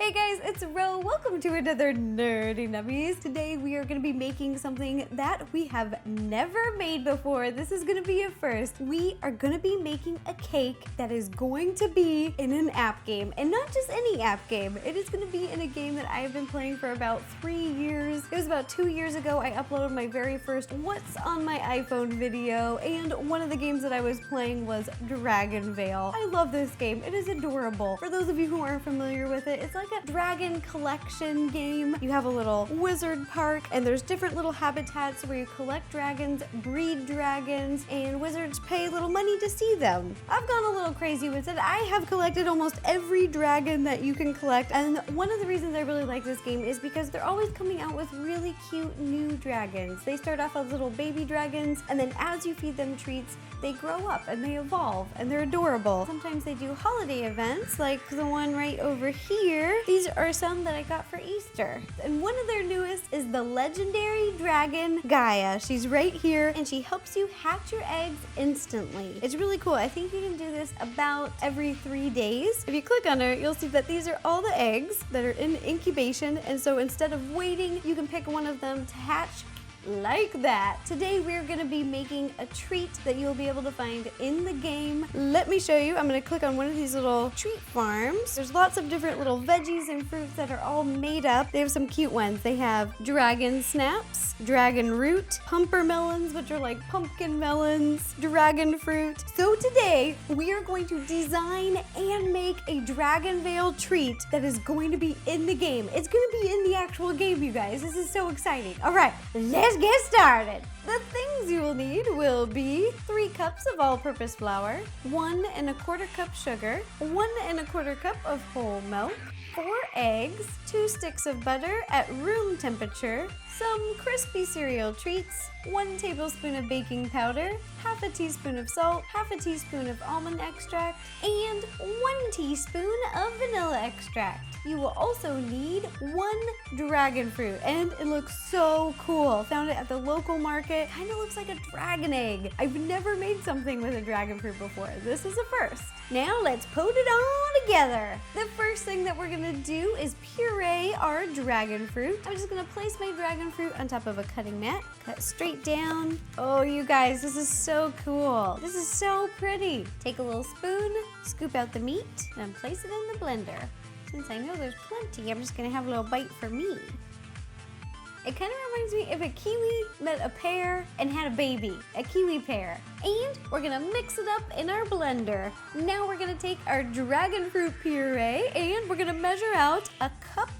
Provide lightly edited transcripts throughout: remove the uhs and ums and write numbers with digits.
Hey guys, it's Ro. Welcome to another Nerdy Nummies. Today we are going to be making something that we have never made before. This is going to be a first. We are going to be making a cake that is going to be in an app game. And not just any app game. It is going to be in a game that I have been playing for about 3 years. It was about 2 years ago I uploaded my very first What's on my iPhone video. And one of the games that I was playing was Dragonvale. I love this game. It is adorable. For those of you who aren't familiar with it, it's like a dragon collection game. You have a little wizard park and there's different little habitats where you collect dragons, breed dragons, and wizards pay little money to see them. I've gone a little crazy with it. I have collected almost every dragon that you can collect, and one of the reasons I really like this game is because they're always coming out with really cute new dragons. They start off as little baby dragons, and then as you feed them treats, they grow up and they evolve and they're adorable. Sometimes they do holiday events like the one right over here. These are some that I got for Easter. And one of their newest is the legendary dragon Gaia. She's right here and she helps you hatch your eggs instantly. It's really cool. I think you can do this about every 3 days. If you click on her, you'll see that these are all the eggs that are in incubation. And so instead of waiting, you can pick one of them to hatch like that. Today we're going to be making a treat that you'll be able to find in the game. Let me show you. I'm going to click on one of these little treat farms. There's lots of different little veggies and fruits that are all made up. They have some cute ones. They have dragon snaps, dragon root, pumper melons, which are like pumpkin melons, dragon fruit. So today we are going to design and make a Dragonvale treat that is going to be in the game. It's going to be in the actual game, you guys. This is so exciting. All right, let's get started. The things you will need will be 3 cups of all-purpose flour, 1 1/4 cup sugar, 1 1/4 cup of whole milk, 4 eggs, 2 sticks of butter at room temperature, some crispy cereal treats, 1 tablespoon of baking powder, half a teaspoon of salt, half a teaspoon of almond extract, and 1 teaspoon of vanilla extract. You will also need 1 dragon fruit, and it looks so cool. Found it at the local market. Kind of looks like a dragon egg. I've never made something with a dragon fruit before. This is a first. Now let's put it all together. The first thing that we're gonna do is puree our dragon fruit. I'm just gonna place my dragon fruit on top of a cutting mat, cut straight down. Oh, you guys, this is so cool. This is so pretty. Take a little spoon, scoop out the meat, and place it in the blender. Since I know there's plenty, I'm just gonna have a little bite for me. It kind of reminds me if a kiwi met a pear and had a baby, a kiwi pear. And we're gonna mix it up in our blender. Now we're gonna take our dragon fruit puree and we're gonna measure out 1.25 cups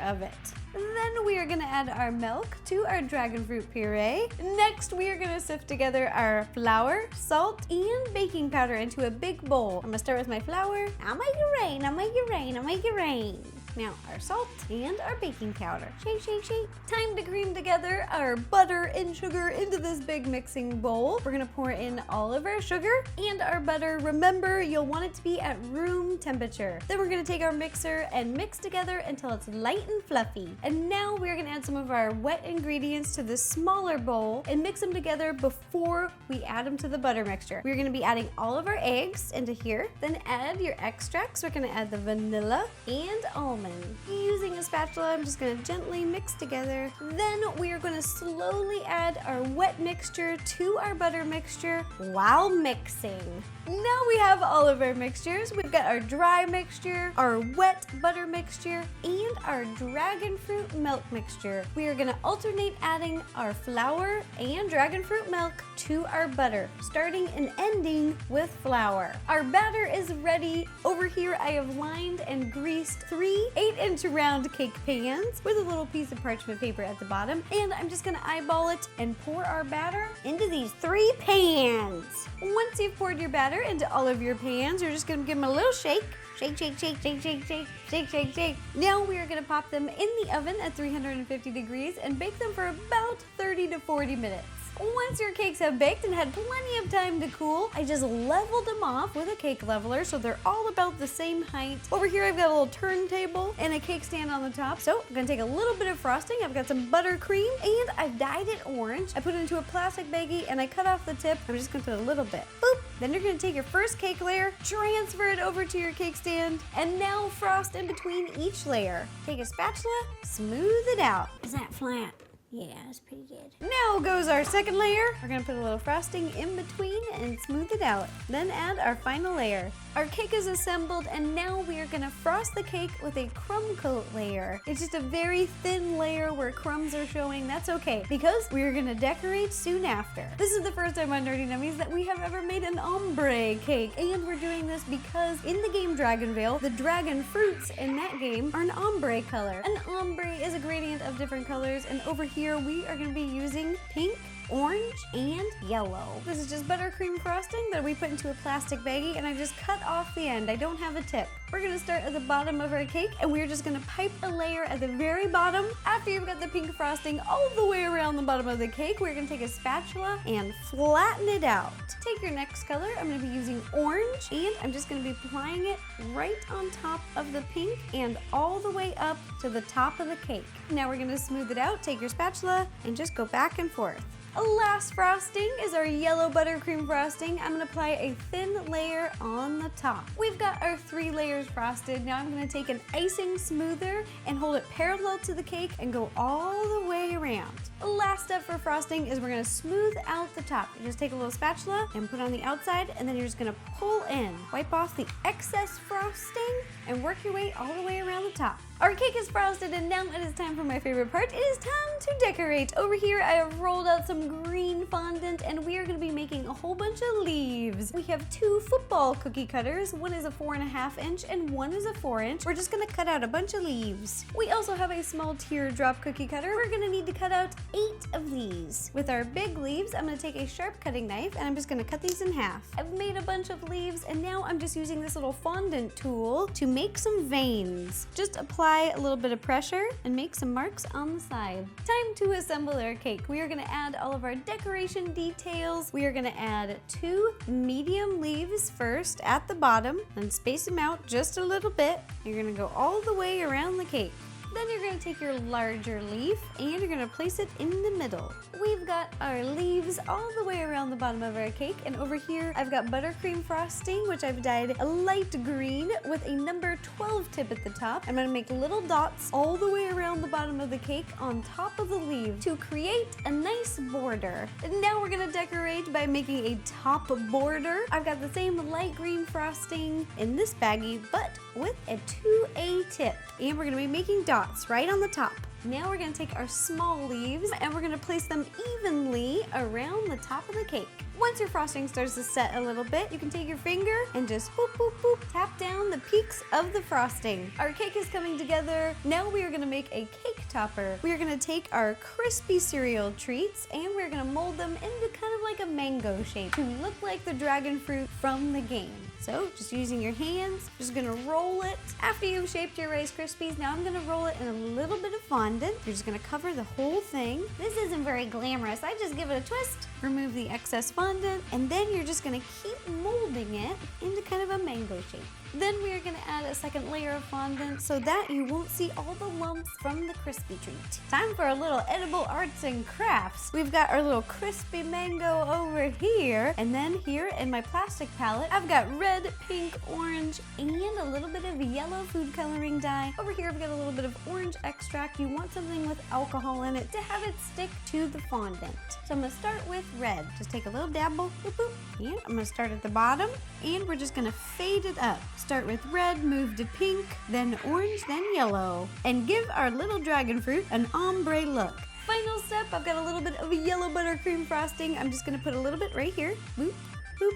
of it. Then we are gonna add our milk to our dragon fruit puree. Next, we are gonna sift together our flour, salt, and baking powder into a big bowl. I'm gonna start with my flour. I'll make it rain, I'll make it rain, I'll make it rain. Now our salt and our baking powder. Shake, shake, shake. Time to cream together our butter and sugar into this big mixing bowl. We're gonna pour in all of our sugar and our butter. Remember, you'll want it to be at room temperature. Then we're gonna take our mixer and mix together until it's light and fluffy. And now we're gonna add some of our wet ingredients to this smaller bowl and mix them together before we add them to the butter mixture. We're gonna be adding all of our eggs into here, then add your extracts. We're gonna add the vanilla and almond. Using a spatula, I'm just going to gently mix together. Then we are going to slowly add our wet mixture to our butter mixture while mixing. Now we have all of our mixtures. We've got our dry mixture, our wet butter mixture, and our dragon fruit milk mixture. We are going to alternate adding our flour and dragon fruit milk to our butter, starting and ending with flour. Our batter is ready. Over here I have lined and greased 3 8-inch round cake pans with a little piece of parchment paper at the bottom, and I'm just gonna eyeball it and pour our batter into these 3 pans. Once you've poured your batter into all of your pans, you're just gonna give them a little shake. Shake, shake, shake, shake, shake, shake, shake, shake, shake. Now we are gonna pop them in the oven at 350 degrees and bake them for about 30 to 40 minutes. Once your cakes have baked and had plenty of time to cool, I just leveled them off with a cake leveler so they're all about the same height. Over here I've got a little turntable and a cake stand on the top. So I'm gonna take a little bit of frosting. I've got some buttercream and I've dyed it orange. I put it into a plastic baggie and I cut off the tip. I'm just gonna put a little bit. Boop. Then you're gonna take your first cake layer, transfer it over to your cake stand, and now frost in between each layer. Take a spatula, smooth it out. Is that flat? Yeah, it's pretty good. Now goes our second layer. We're gonna put a little frosting in between and smooth it out. Then add our final layer. Our cake is assembled and now we are gonna frost the cake with a crumb coat layer. It's just a very thin layer where crumbs are showing. That's okay because we are gonna decorate soon after. This is the first time on Nerdy Nummies that we have ever made an ombre cake, and we're doing this because in the game Dragonvale, the dragon fruits in that game are an ombre color. An ombre is a gradient of different colors, and over here we are going to be using pink, orange, and yellow. This is just buttercream frosting that we put into a plastic baggie, and I just cut off the end. I don't have a tip. We're gonna start at the bottom of our cake, and we're just gonna pipe a layer at the very bottom. After you've got the pink frosting all the way around the bottom of the cake, we're gonna take a spatula and flatten it out. Take your next color. I'm gonna be using orange, and I'm just gonna be applying it right on top of the pink and all the way up to the top of the cake. Now we're gonna smooth it out. Take your spatula and just go back and forth. Last frosting is our yellow buttercream frosting. I'm gonna apply a thin layer on the top. We've got our 3 layers frosted. Now I'm gonna take an icing smoother and hold it parallel to the cake and go all the way around. Last step for frosting is we're gonna smooth out the top. You just take a little spatula and put it on the outside, and then you're just gonna pull in. Wipe off the excess frosting and work your way all the way around the top. Our cake is frosted, and now it is time for my favorite part. It is time to decorate. Over here I have rolled out some green fondant, and we are gonna be making a whole bunch of leaves. We have 2 football cookie cutters. One is a 4.5 inch and one is a 4 inch. We're just gonna cut out a bunch of leaves. We also have a small teardrop cookie cutter. We're gonna need to cut out 8 of these. With our big leaves, I'm gonna take a sharp cutting knife and I'm just gonna cut these in half. I've made a bunch of leaves, and now I'm just using this little fondant tool to make some veins. Just apply a little bit of pressure and make some marks on the side. Time to assemble our cake. We are gonna add all of our decoration details. We are gonna add 2 medium leaves first at the bottom and space them out just a little bit. You're gonna go all the way around the cake. Then you're gonna take your larger leaf and you're gonna place it in the middle. We've got our leaves all the way around the bottom of our cake, and over here I've got buttercream frosting, which I've dyed a light green with a number 12 tip at the top. I'm gonna make little dots all the way around the bottom of the cake on top of the leaf to create a nice border. And now we're gonna decorate by making a top border. I've got the same light green frosting in this baggie, but with a 2A tip. And we're gonna be making dots right on the top. Now we're gonna take our small leaves and we're gonna place them evenly around the top of the cake. Once your frosting starts to set a little bit, you can take your finger and just boop, boop, boop, tap down the peaks of the frosting. Our cake is coming together. Now we are gonna make a cake topper. We are gonna take our crispy cereal treats and we're gonna mold them into kind of like a mango shape to look like the dragon fruit from the game. So just using your hands, just gonna roll it. After you've shaped your Rice Krispies, now I'm gonna roll it in a little bit of fondant. You're just gonna cover the whole thing. This isn't very glamorous. I just give it a twist, remove the excess fondant, and then you're just gonna keep molding it into kind of a mango shape. Then we are gonna add a second layer of fondant so that you won't see all the lumps from the crispy treat. Time for a little edible arts and crafts. We've got our little crispy mango over here, and then here in my plastic palette, I've got red, pink, orange, and a little bit of yellow food coloring dye. Over here, I've got a little bit of orange extract. You want something with alcohol in it to have it stick to the fondant. So I'm gonna start with red. Just take a little dabble, boop, boop, and I'm gonna start at the bottom, and we're just gonna fade it up. Start with red, move to pink, then orange, then yellow, and give our little dragon fruit an ombre look. Final step, I've got a little bit of a yellow buttercream frosting. I'm just gonna put a little bit right here. Boop, boop,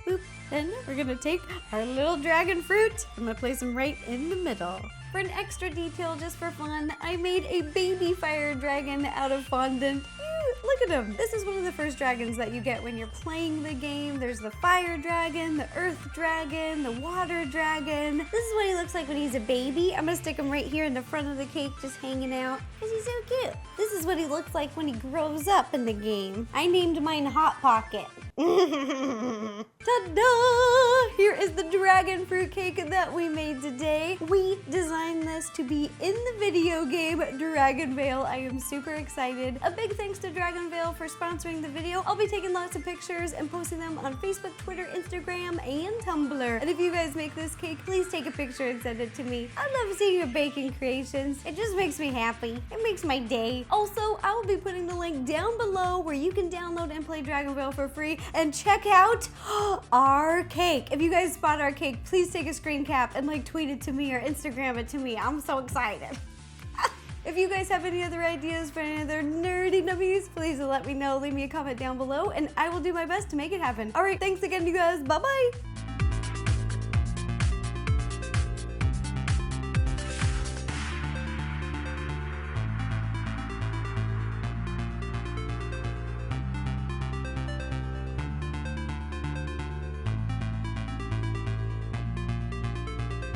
boop. Then we're gonna take our little dragon fruit. I'm gonna place them right in the middle. For an extra detail, just for fun, I made a baby fire dragon out of fondant. Look at him. This is one of the first dragons that you get when you're playing the game. There's the fire dragon, the earth dragon, the water dragon. This is what he looks like when he's a baby. I'm gonna stick him right here in the front of the cake, just hanging out, because he's so cute. This is what he looks like when he grows up in the game. I named mine Hot Pocket. Ta-da! Here is the dragon fruit cake that we made today. We designed this to be in the video game Dragonvale. I am super excited. A big thanks to Dragonvale for sponsoring the video. I'll be taking lots of pictures and posting them on Facebook, Twitter, Instagram, and Tumblr. And if you guys make this cake, please take a picture and send it to me. I love seeing your baking creations. It just makes me happy. It makes my day. Also, I will be putting the link down below where you can download and play Dragonvale for free and check out our cake. If you guys spot our cake, please take a screen cap and like tweet it to me or Instagram it to me. I'm so excited. If you guys have any other ideas for any other nerdy nummies, please let me know. Leave me a comment down below and I will do my best to make it happen. All right, thanks again, you guys. Bye-bye.